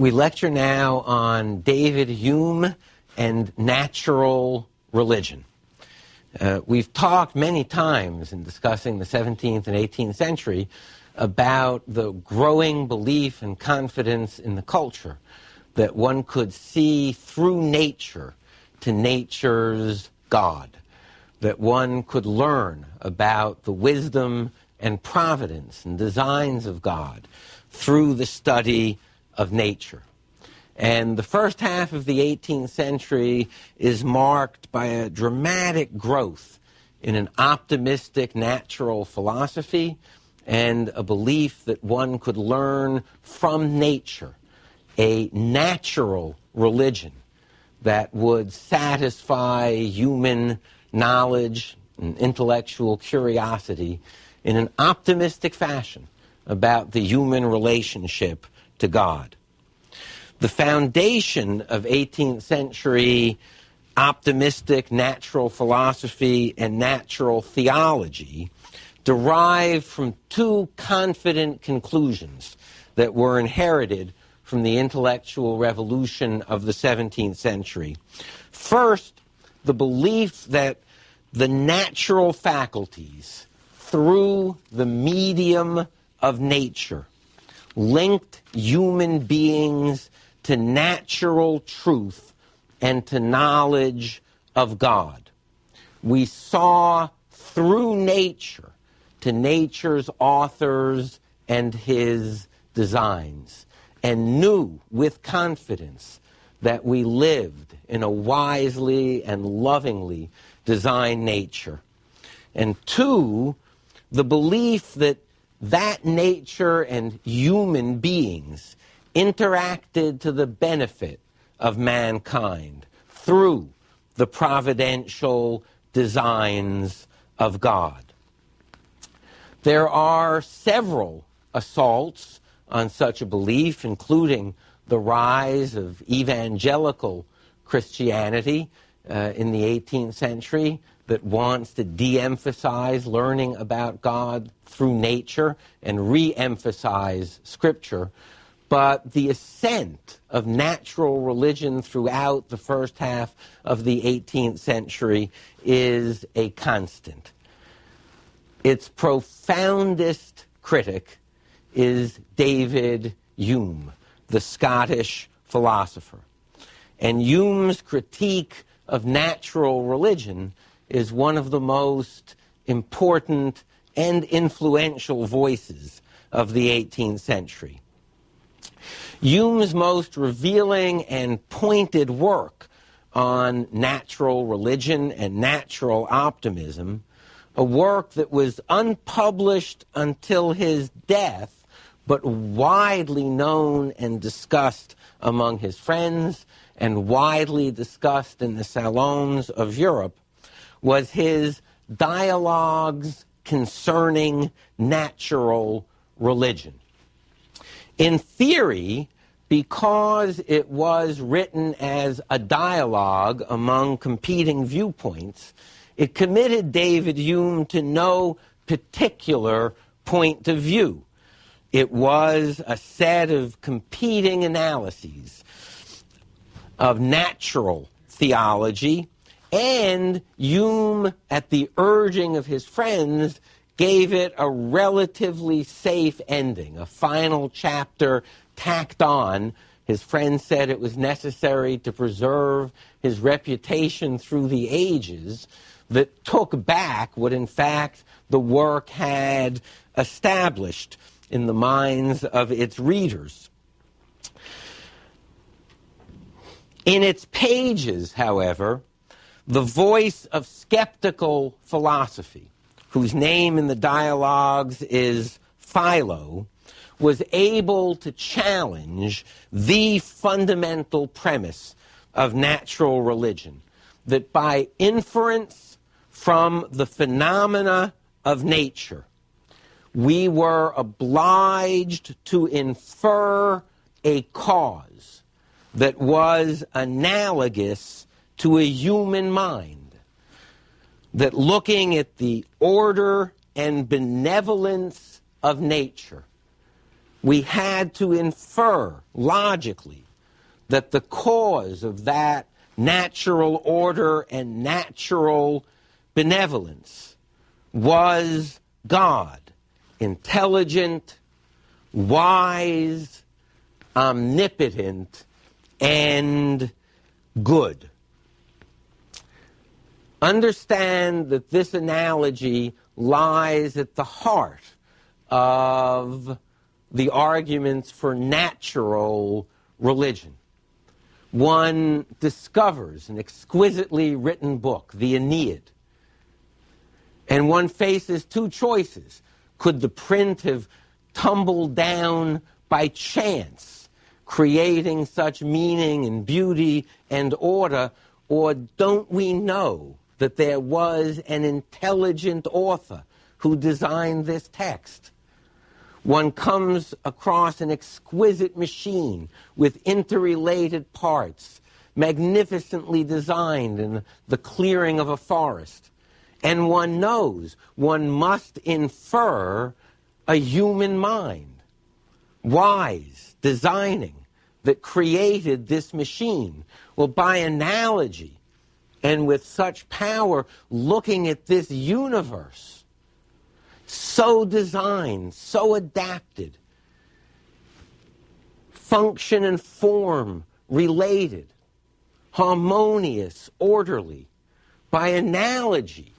We lecture now on David Hume and natural religion. We've talked many times in discussing the 17th and 18th century about the growing belief and confidence in the culture that one could see through nature to nature's God, that one could learn about the wisdom and providence and designs of God through the study of nature. And the first half of the 18th century is marked by a dramatic growth in an optimistic natural philosophy and a belief that one could learn from nature a natural religion that would satisfy human knowledge and intellectual curiosity in an optimistic fashion about the human relationship to God. The foundation of 18th century optimistic natural philosophy and natural theology derived from two confident conclusions that were inherited from the intellectual revolution of the 17th century. First, the belief that the natural faculties, through the medium of nature, linked human beings to natural truth and to knowledge of God. We saw through nature to nature's authors and his designs, and knew with confidence that we lived in a wisely and lovingly designed nature. And two, the belief that nature and human beings interacted to the benefit of mankind through the providential designs of God. There are several assaults on such a belief, including the rise of evangelical Christianity in the 18th century that wants to de-emphasize learning about God through nature and re-emphasize Scripture. But the ascent of natural religion throughout the first half of the 18th century is a constant. Its profoundest critic is David Hume, the Scottish philosopher. And Hume's critique of natural religion is one of the most important and influential voices of the 18th century. Hume's most revealing and pointed work on natural religion and natural optimism, a work that was unpublished until his death, but widely known and discussed among his friends and widely discussed in the salons of Europe, was his Dialogues Concerning Natural Religion. In theory, because it was written as a dialogue among competing viewpoints, it committed David Hume to no particular point of view. It was a set of competing analyses of natural theology, and Hume, at the urging of his friends, gave it a relatively safe ending, a final chapter tacked on. His friends said it was necessary to preserve his reputation through the ages, that took back what, in fact, the work had established in the minds of its readers. In its pages, however, the voice of skeptical philosophy, whose name in the dialogues is Philo, was able to challenge the fundamental premise of natural religion, that by inference from the phenomena of nature, we were obliged to infer a cause that was analogous to a human mind, that looking at the order and benevolence of nature, we had to infer logically that the cause of that natural order and natural benevolence was God, intelligent, wise, omnipotent, and good. Understand that this analogy lies at the heart of the arguments for natural religion. One discovers an exquisitely written book, the Aeneid, and one faces two choices. Could the print have tumbled down by chance, creating such meaning and beauty and order, or don't we know that there was an intelligent author who designed this text? One comes across an exquisite machine with interrelated parts, magnificently designed in the clearing of a forest. And one knows one must infer a human mind, wise, designing, that created this machine. Well, by analogy, and with such power, looking at this universe, so designed, so adapted, function and form related, harmonious, orderly, by analogy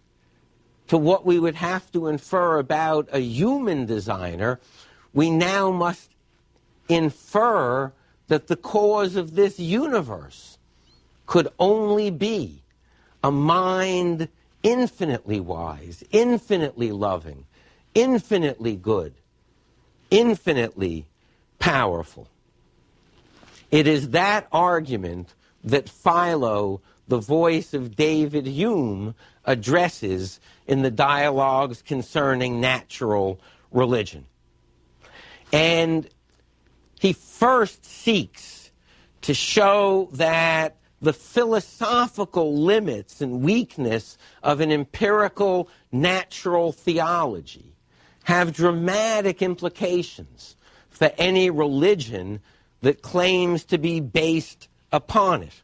to what we would have to infer about a human designer, we now must infer that the cause of this universe could only be a mind infinitely wise, infinitely loving, infinitely good, infinitely powerful. It is that argument that Philo, the voice of David Hume, addresses in the dialogues concerning natural religion. And he first seeks to show that the philosophical limits and weakness of an empirical natural theology have dramatic implications for any religion that claims to be based upon it.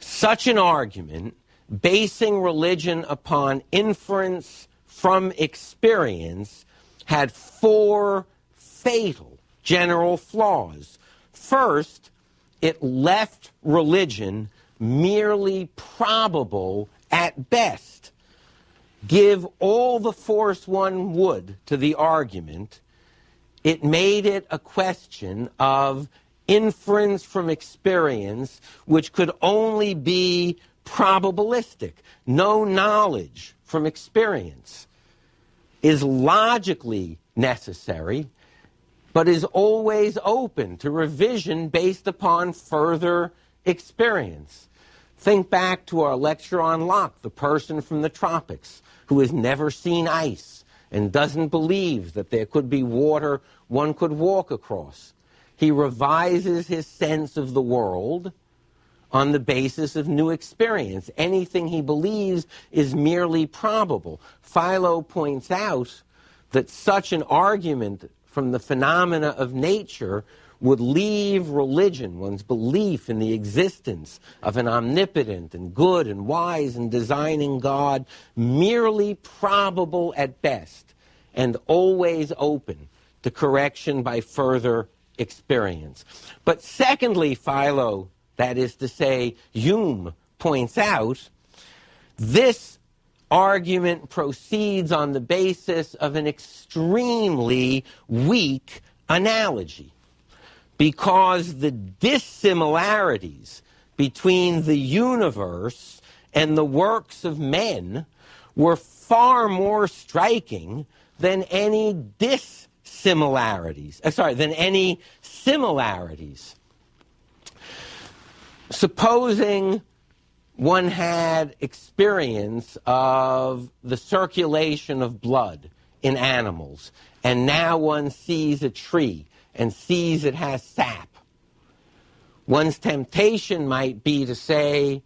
Such an argument, basing religion upon inference from experience, had four fatal general flaws. First, it left religion merely probable at best. Give all the force one would to the argument, it made it a question of inference from experience, which could only be probabilistic. No knowledge from experience is logically necessary, but is always open to revision based upon further experience. Think back to our lecture on Locke, the person from the tropics who has never seen ice and doesn't believe that there could be water one could walk across. He revises his sense of the world on the basis of new experience. Anything he believes is merely probable. Philo points out that such an argument from the phenomena of nature would leave religion, one's belief in the existence of an omnipotent and good and wise and designing God, merely probable at best and always open to correction by further experience. But secondly, Philo, that is to say, Hume, points out, this argument proceeds on the basis of an extremely weak analogy, because the dissimilarities between the universe and the works of men were far more striking than any similarities. Supposing one had experience of the circulation of blood in animals, and now one sees a tree and sees it has sap. One's temptation might be to say,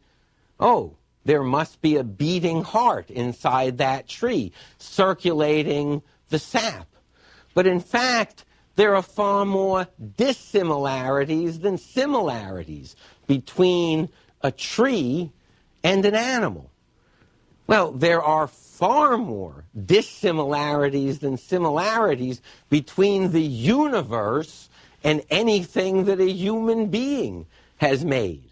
oh, there must be a beating heart inside that tree, circulating the sap. But in fact, there are far more dissimilarities than similarities between a tree and an animal. Well, there are far more dissimilarities than similarities between the universe and anything that a human being has made.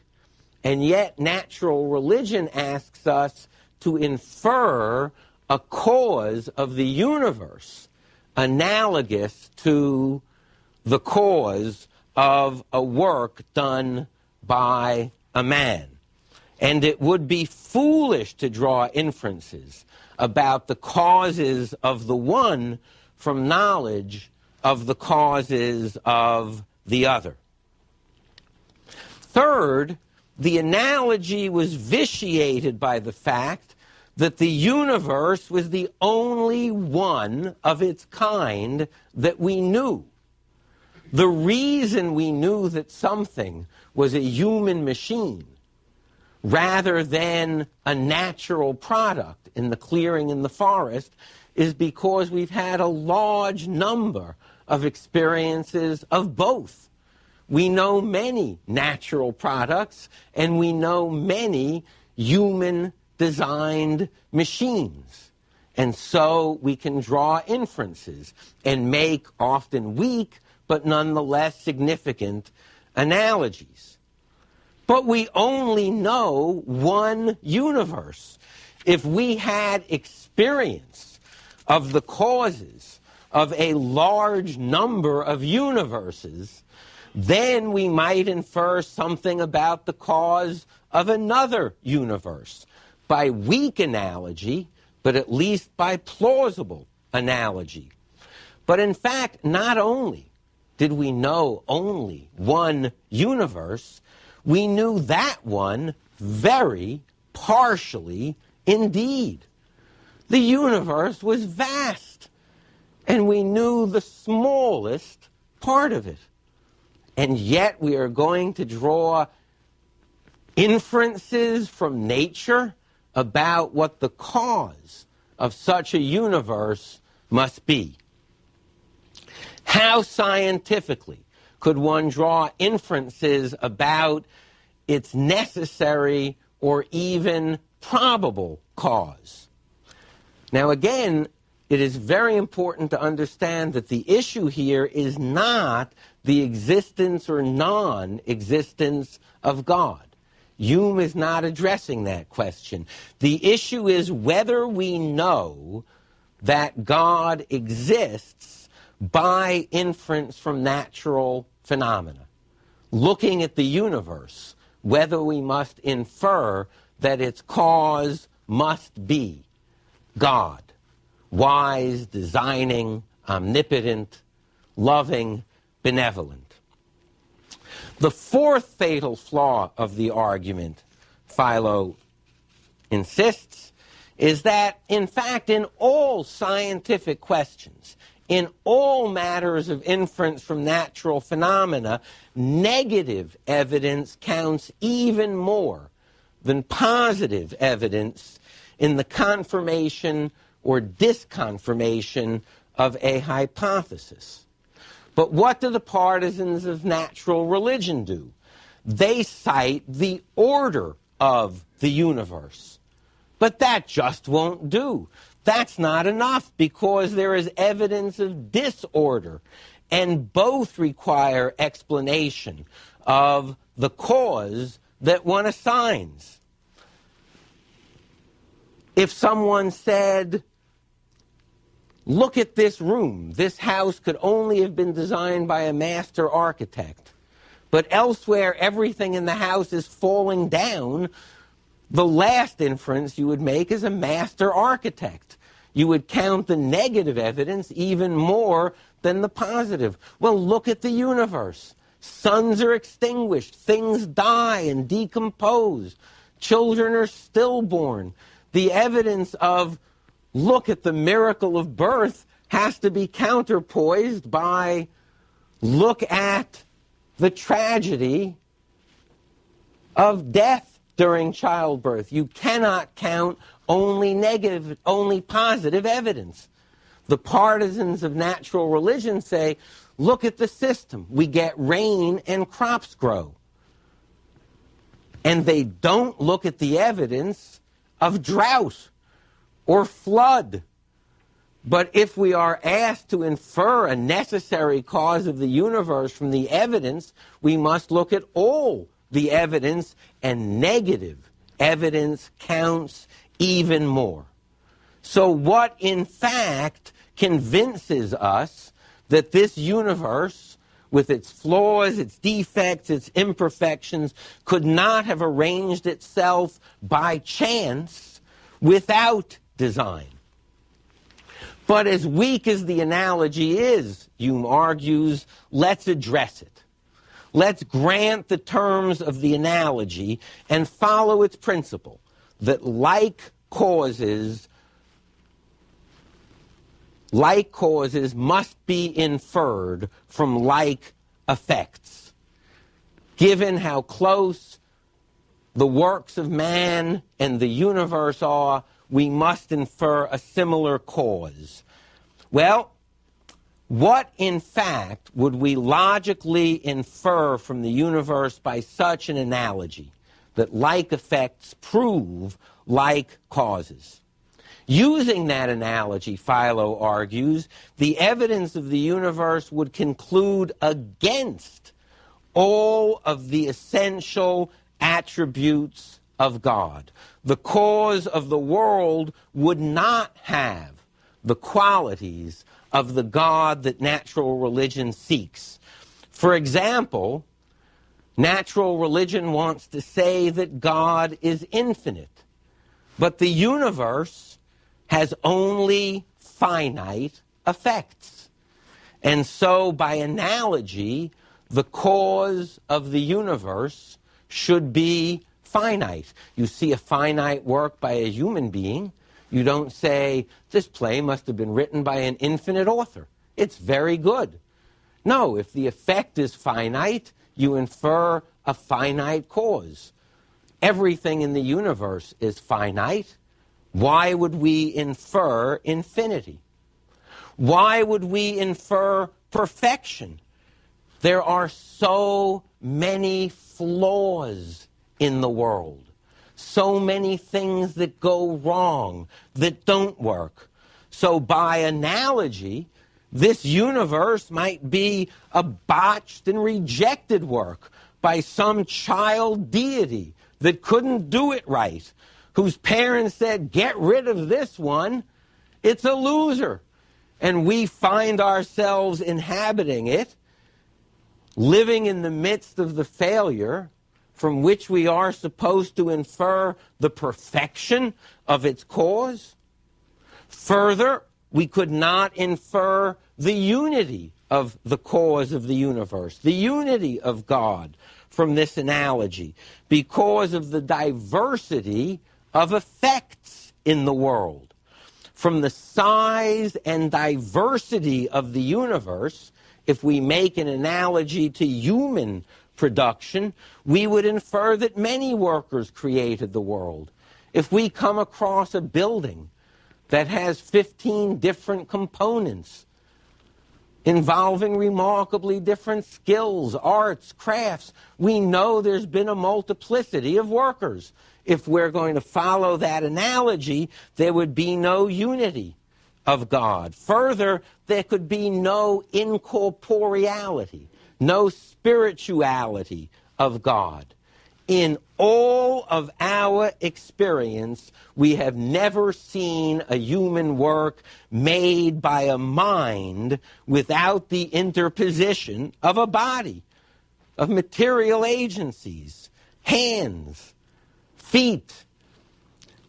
And yet, natural religion asks us to infer a cause of the universe analogous to the cause of a work done by a man. And it would be foolish to draw inferences about the causes of the one from knowledge of the causes of the other. Third, the analogy was vitiated by the fact that the universe was the only one of its kind that we knew. The reason we knew that something was a human machine rather than a natural product in the clearing in the forest is because we've had a large number of experiences of both. We know many natural products, and we know many human-designed machines. And so we can draw inferences and make often weak, but nonetheless significant analogies. But we only know one universe. If we had experience of the causes of a large number of universes, then we might infer something about the cause of another universe by weak analogy, but at least by plausible analogy. But in fact, not only did we know only one universe, we knew that one very partially indeed. The universe was vast, and we knew the smallest part of it. And yet we are going to draw inferences from nature about what the cause of such a universe must be. How scientifically could one draw inferences about its necessary or even probable cause? Now again, it is very important to understand that the issue here is not the existence or non-existence of God. Hume is not addressing that question. The issue is whether we know that God exists by inference from natural phenomena. Looking at the universe, whether we must infer that its cause must be God, wise, designing, omnipotent, loving, benevolent. The fourth fatal flaw of the argument, Philo insists, is that, in fact, in all scientific questions, in all matters of inference from natural phenomena, negative evidence counts even more than positive evidence in the confirmation or disconfirmation of a hypothesis. But what do the partisans of natural religion do? They cite the order of the universe. But that just won't do. That's not enough because there is evidence of disorder, and both require explanation of the cause that one assigns. If someone said, look at this room, this house could only have been designed by a master architect, but elsewhere everything in the house is falling down, the last inference you would make is a master architect. You would count the negative evidence even more than the positive. Well, look at the universe. Suns are extinguished. Things die and decompose. Children are stillborn. The evidence of, look at the miracle of birth, has to be counterpoised by, look at the tragedy of death during childbirth. You cannot count only negative, only positive evidence. The partisans of natural religion say, look at the system. We get rain and crops grow. And they don't look at the evidence of drought or flood. But if we are asked to infer a necessary cause of the universe from the evidence, we must look at all the evidence, and negative evidence counts even more. So what, in fact, convinces us that this universe, with its flaws, its defects, its imperfections, could not have arranged itself by chance without design? But as weak as the analogy is, Hume argues, let's address it. Let's grant the terms of the analogy and follow its principle that like causes must be inferred from like effects. Given how close the works of man and the universe are, we must infer a similar cause. Well, what, in fact, would we logically infer from the universe by such an analogy, that like effects prove like causes? Using that analogy, Philo argues, the evidence of the universe would conclude against all of the essential attributes of God. The cause of the world would not have the qualities of the God that natural religion seeks. For example, natural religion wants to say that God is infinite, but the universe has only finite effects. And so, by analogy, the cause of the universe should be finite. You see a finite work by a human being, you don't say, this play must have been written by an infinite author. It's very good. No, if the effect is finite, you infer a finite cause. Everything in the universe is finite. Why would we infer infinity? Why would we infer perfection? There are so many flaws in the world. So many things that go wrong, that don't work. So by analogy, this universe might be a botched and rejected work by some child deity that couldn't do it right, whose parents said, get rid of this one, it's a loser. And we find ourselves inhabiting it, living in the midst of the failure, from which we are supposed to infer the perfection of its cause. Further, we could not infer the unity of the cause of the universe, the unity of God, from this analogy, because of the diversity of effects in the world. From the size and diversity of the universe, if we make an analogy to human production, we would infer that many workers created the world. If we come across a building that has 15 different components involving remarkably different skills, arts, crafts, we know there's been a multiplicity of workers. If we're going to follow that analogy, there would be no unity of God. Further, there could be no incorporeality, no spirituality of God. In all of our experience, we have never seen a human work made by a mind without the interposition of a body, of material agencies, hands, feet.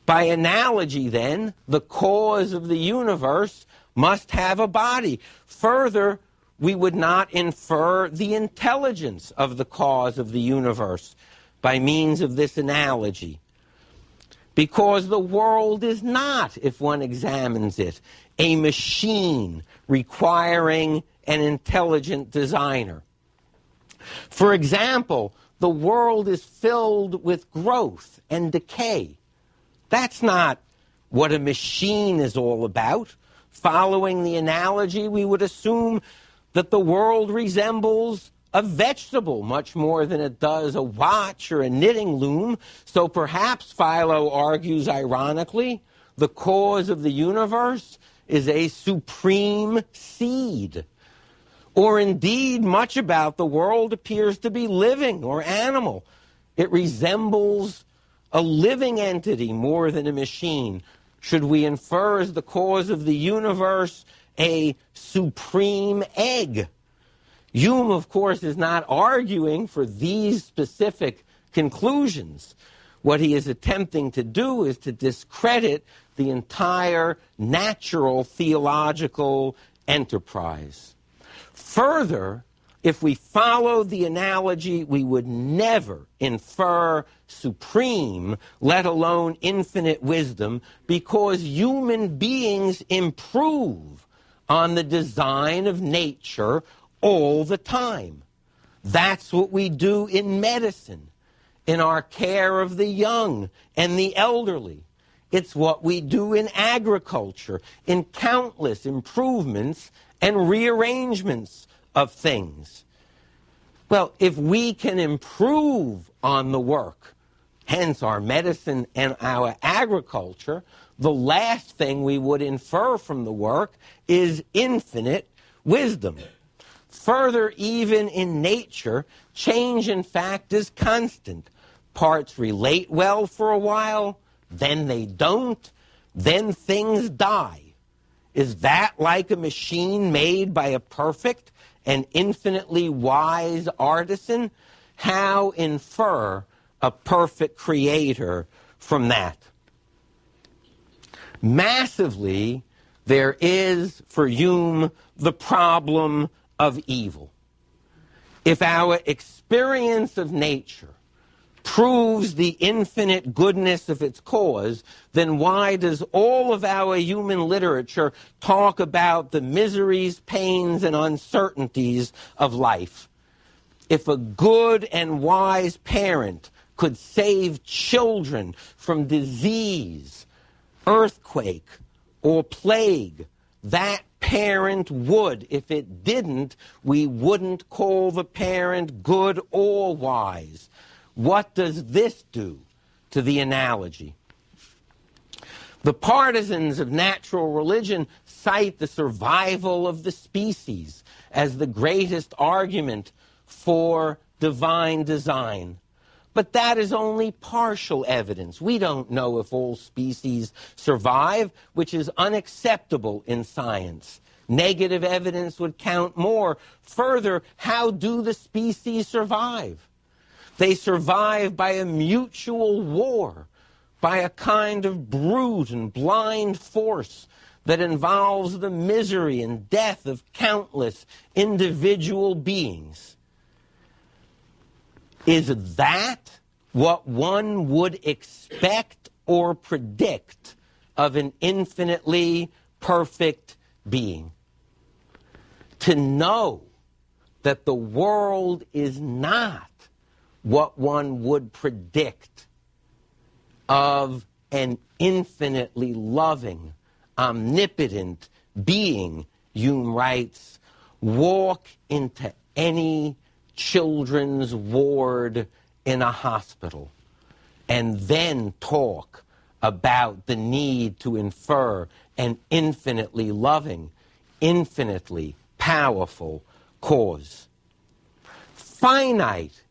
By analogy, then, the cause of the universe must have a body. Further, we would not infer the intelligence of the cause of the universe by means of this analogy, because the world is not, if one examines it, a machine requiring an intelligent designer. For example, the world is filled with growth and decay. That's not what a machine is all about. following the analogy, we would assume that the world resembles a vegetable much more than it does a watch or a knitting loom. So perhaps, Philo argues ironically, the cause of the universe is a supreme seed. Or indeed, much about the world appears to be living or animal. It resembles a living entity more than a machine. Should we infer as the cause of the universe a supreme egg? Hume, of course, is not arguing for these specific conclusions. What he is attempting to do is to discredit the entire natural theological enterprise. Further, if we followed the analogy, we would never infer supreme, let alone infinite wisdom, because human beings improve on the design of nature all the time. That's what we do in medicine, in our care of the young and the elderly. It's what we do in agriculture, in countless improvements and rearrangements of things. Well, if we can improve on the work, hence our medicine and our agriculture, the last thing we would infer from the work is infinite wisdom. Further, even in nature, change, in fact, is constant. Parts relate well for a while, then they don't, then things die. Is that like a machine made by a perfect and infinitely wise artisan? How infer a perfect creator from that? Massively, there is, for Hume, the problem of evil. If our experience of nature proves the infinite goodness of its cause, then why does all of our human literature talk about the miseries, pains, and uncertainties of life? If a good and wise parent could save children from disease, earthquake, or plague, that parent would. If it didn't, we wouldn't call the parent good or wise. What does this do to the analogy? The partisans of natural religion cite the survival of the species as the greatest argument for divine design. But that is only partial evidence. We don't know if all species survive, which is unacceptable in science. Negative evidence would count more. Further, how do the species survive? They survive by a mutual war, by a kind of brute and blind force that involves the misery and death of countless individual beings. Is that what one would expect or predict of an infinitely perfect being? To know that the world is not what one would predict of an infinitely loving, omnipotent being, Hume writes, walk into any children's ward in a hospital and then talk about the need to infer an infinitely loving, infinitely powerful cause. Finite,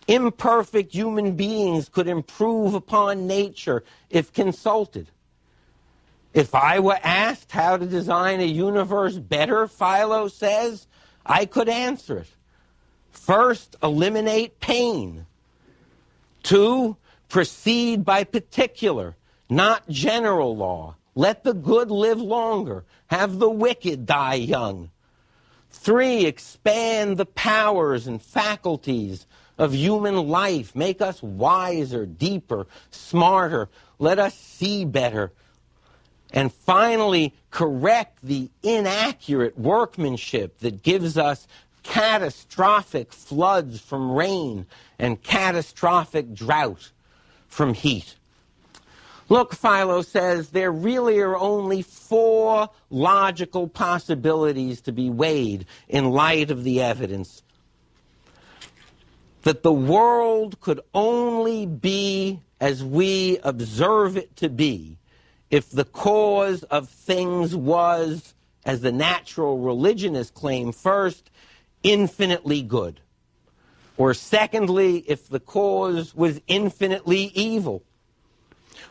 imperfect human beings could improve upon nature if consulted. If I were asked how to design a universe better, Philo says, I could answer it. First, eliminate pain. 2, proceed by particular, not general law. Let the good live longer. Have the wicked die young. 3, expand the powers and faculties of human life. Make us wiser, deeper, smarter. Let us see better. And finally, correct the inaccurate workmanship that gives us catastrophic floods from rain and catastrophic drought from heat. Look, Philo says, there really are only 4 logical possibilities to be weighed in light of the evidence. That the world could only be as we observe it to be if the cause of things was, as the natural religionists claim first, infinitely good. Or secondly, if the cause was infinitely evil.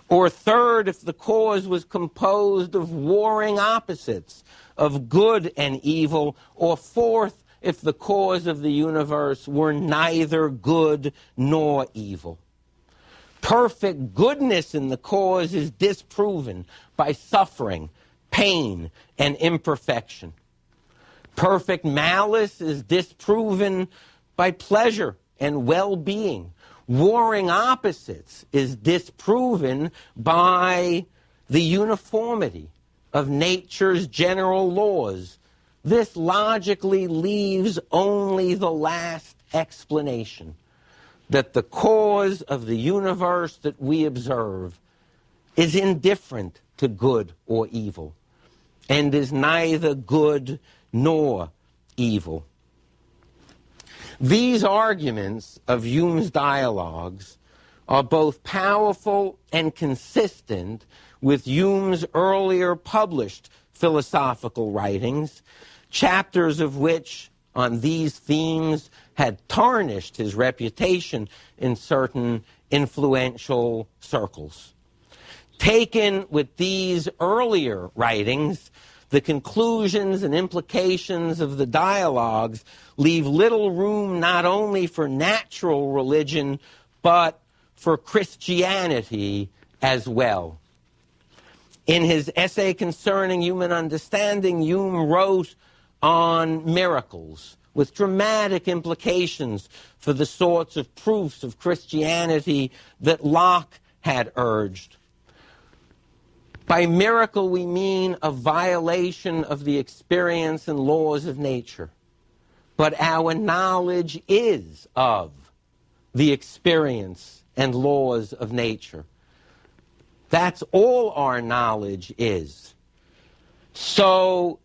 Or third, if the cause was composed of warring opposites, of good and evil. Or fourth, if the cause of the universe were neither good nor evil. Perfect goodness in the cause is disproven by suffering, pain, and imperfection. Perfect malice is disproven by pleasure and well-being. Warring opposites is disproven by the uniformity of nature's general laws. This logically leaves only the last explanation, that the cause of the universe that we observe is indifferent to good or evil, and is neither good nor evil. These arguments of Hume's dialogues are both powerful and consistent with Hume's earlier published philosophical writings, chapters of which on these themes had tarnished his reputation in certain influential circles. Taken with these earlier writings, the conclusions and implications of the dialogues leave little room not only for natural religion, but for Christianity as well. In his essay concerning human understanding, Hume wrote on miracles, with dramatic implications for the sorts of proofs of Christianity that Locke had urged. By miracle, we mean a violation of the experience and laws of nature. But our knowledge is of the experience and laws of nature. That's all our knowledge is. So,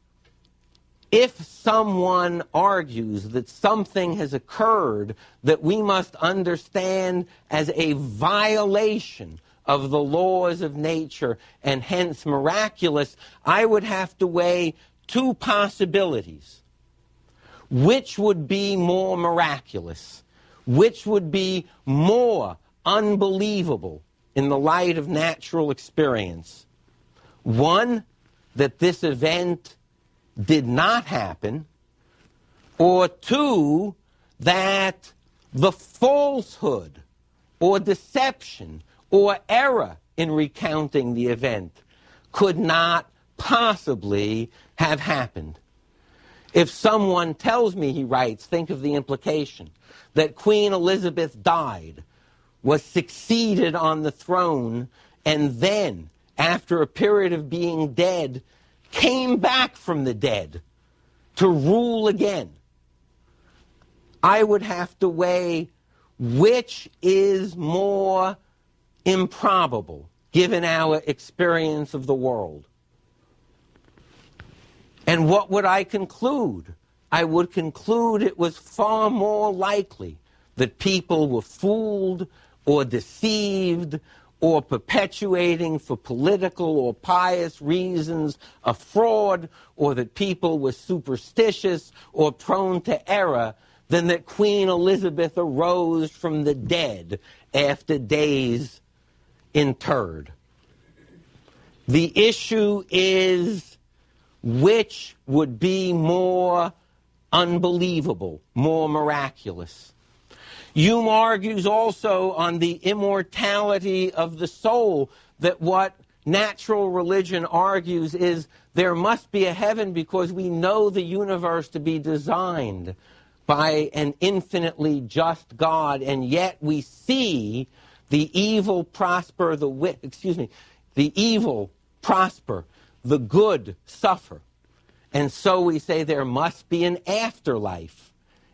if someone argues that something has occurred that we must understand as a violation of the laws of nature and hence miraculous, I would have to weigh 2 possibilities. Which would be more miraculous? Which would be more unbelievable in the light of natural experience? One, that this event did not happen, or 2, that the falsehood or deception or error in recounting the event could not possibly have happened. If someone tells me, he writes, think of the implication, that Queen Elizabeth died, was succeeded on the throne, and then, after a period of being dead, came back from the dead to rule again, I would have to weigh which is more improbable given our experience of the world. And what would I conclude? I would conclude it was far more likely that people were fooled or deceived or perpetuating for political or pious reasons a fraud, or that people were superstitious or prone to error, than that Queen Elizabeth arose from the dead after days interred. The issue is which would be more unbelievable, more miraculous. Hume argues also on the immortality of the soul, that what natural religion argues is there must be a heaven because we know the universe to be designed by an infinitely just God, and yet we see the evil prosper, the evil prosper, the good suffer. And so we say there must be an afterlife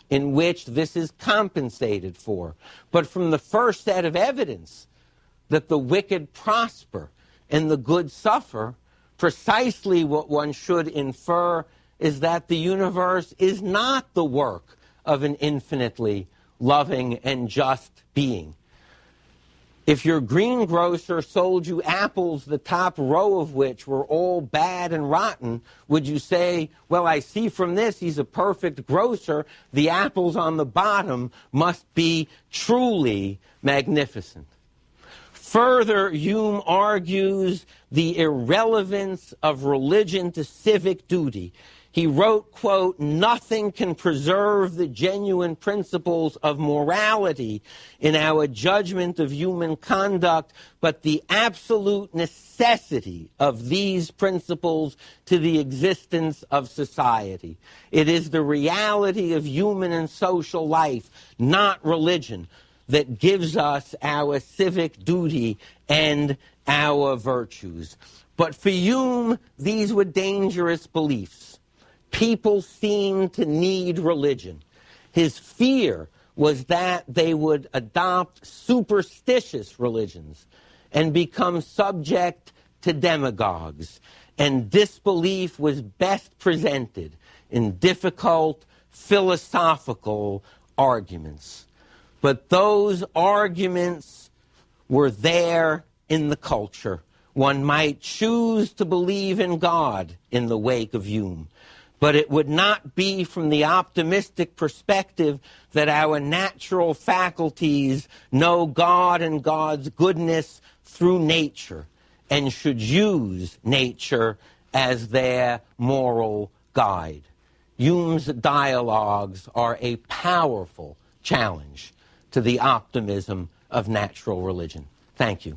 in which this is compensated for. But from the first set of evidence that the wicked prosper and the good suffer, precisely what one should infer is that the universe is not the work of an infinitely loving and just being. If your greengrocer sold you apples, the top row of which were all bad and rotten, would you say, well, I see from this he's a perfect grocer, the apples on the bottom must be truly magnificent? Further, Hume argues the irrelevance of religion to civic duty. He wrote, quote, "Nothing can preserve the genuine principles of morality in our judgment of human conduct, but the absolute necessity of these principles to the existence of society. It is the reality of human and social life, not religion, that gives us our civic duty and our virtues." But for Hume, these were dangerous beliefs. People seemed to need religion. His fear was that they would adopt superstitious religions and become subject to demagogues. And disbelief was best presented in difficult philosophical arguments. But those arguments were there in the culture. One might choose to believe in God in the wake of Hume, but it would not be from the optimistic perspective that our natural faculties know God and God's goodness through nature and should use nature as their moral guide. Hume's dialogues are a powerful challenge to the optimism of natural religion. Thank you.